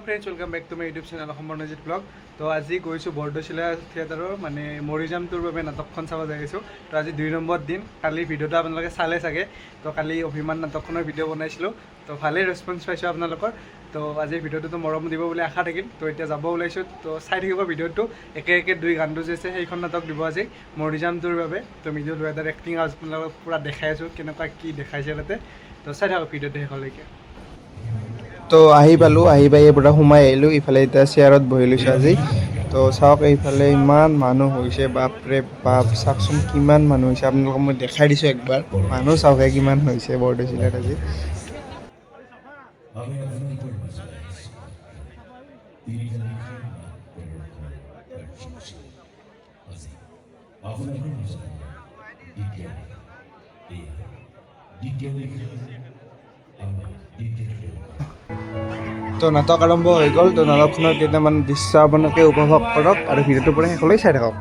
Friends welcome back to my YouTube channel Ajit blog. तो आज गई बरदशिला थिएटर माने मरिजामटोर नाटकन चाब जाइए। तो आज 2 नम्बर दिन कल भिडिओ अपने चाले सके। तो कल अभिमान नाटक भिडिओ बनाई तो भाले रेसपन्स पासी अपना। तो आज भिडिओ तो मरम दी आशा थकिल। तो इतना जब ओल्सो तो चाई भिडिओ एक एक 2 गानটো जे है नाटक दी आज मरिजामटोर। तो मिडिओ वेदार एक्टिंग अपना पूरा देखा केनेकुवा कि देखाइছে। तो चाई भिडिओ शेषলৈকে। तो पालो पाई पूरा सोमाई आहिलो इफाले इतना चेयारत बहि लैसो आज। तो चाওক এইফালে ইমান মানুহ হৈছে বাপৰে বাপ চাওকচোন কিমান মানুহ হৈছে আপোনালোকক মই দেখাই দিছো একবাৰ মানুহ চাওক কিমান হৈছে বৰদৈচিলাত আজি। तो नाटक आरम्भ हो गल। तो नाटकखনৰ কেইটামান দৃশ্য আপোনালোকে উপভোগ কৰক আৰু ভিডিঅ'টো পুৰা শেষলৈ চাই থাকক।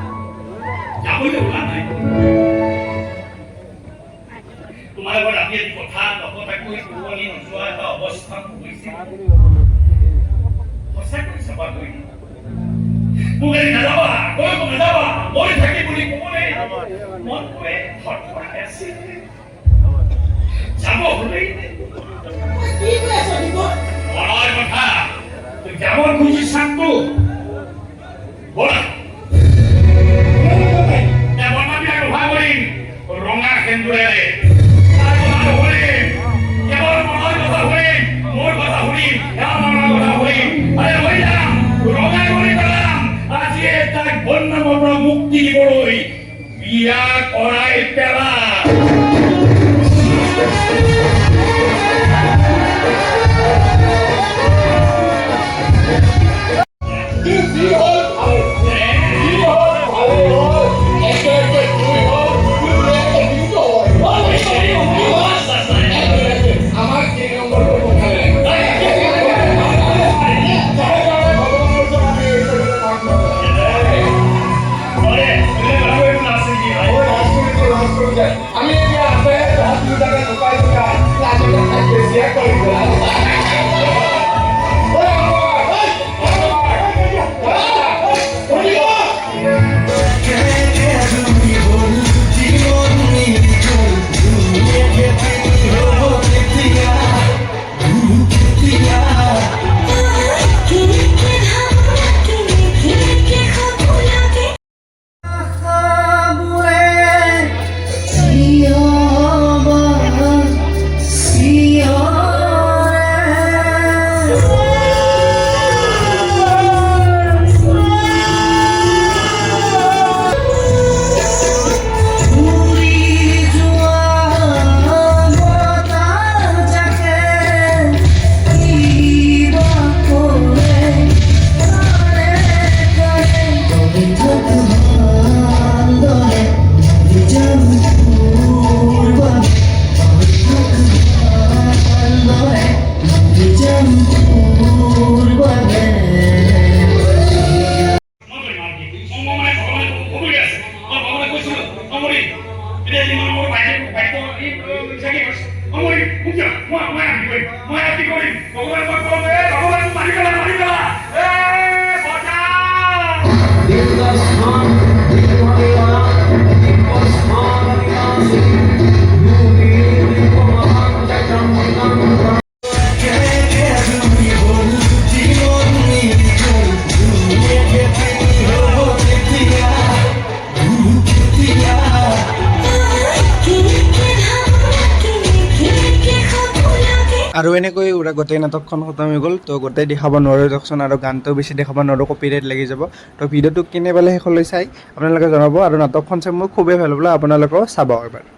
যেমন খুশি শান্তু বলা এমন আমি আৰ ভাব কৰিম ৰঙা সেন্দুৰেৰে তাৰ কথা শুনিম কেবল মনৰ কথা শুনিম মোৰ কথা শুনিম মনৰ কথা শুনিম আৰে হৈ যাম ৰঙা কৰি পেলাম আজি তাক বন্যমনৰ মুক্তি দিবলৈ বিয়া কৰাই পেলাম। আৰু এনেকৈ উৰা গোটেই নাটকখন খতম হৈ গ'ল। তো গোটেই দেখাব নোৱাৰোঁ দিয়কচোন আৰু গানটো বেছি দেখাব নোৱাৰোঁ কপিৰাইট লাগি যাব। তো ভিডিঅ'টো কেনে পালে শেষলৈ চাই আপোনালোকে জনাব আৰু নাটকখন চাই মোৰ খুবেই ভাল পালে আপোনালোকেও চাব এবাৰ।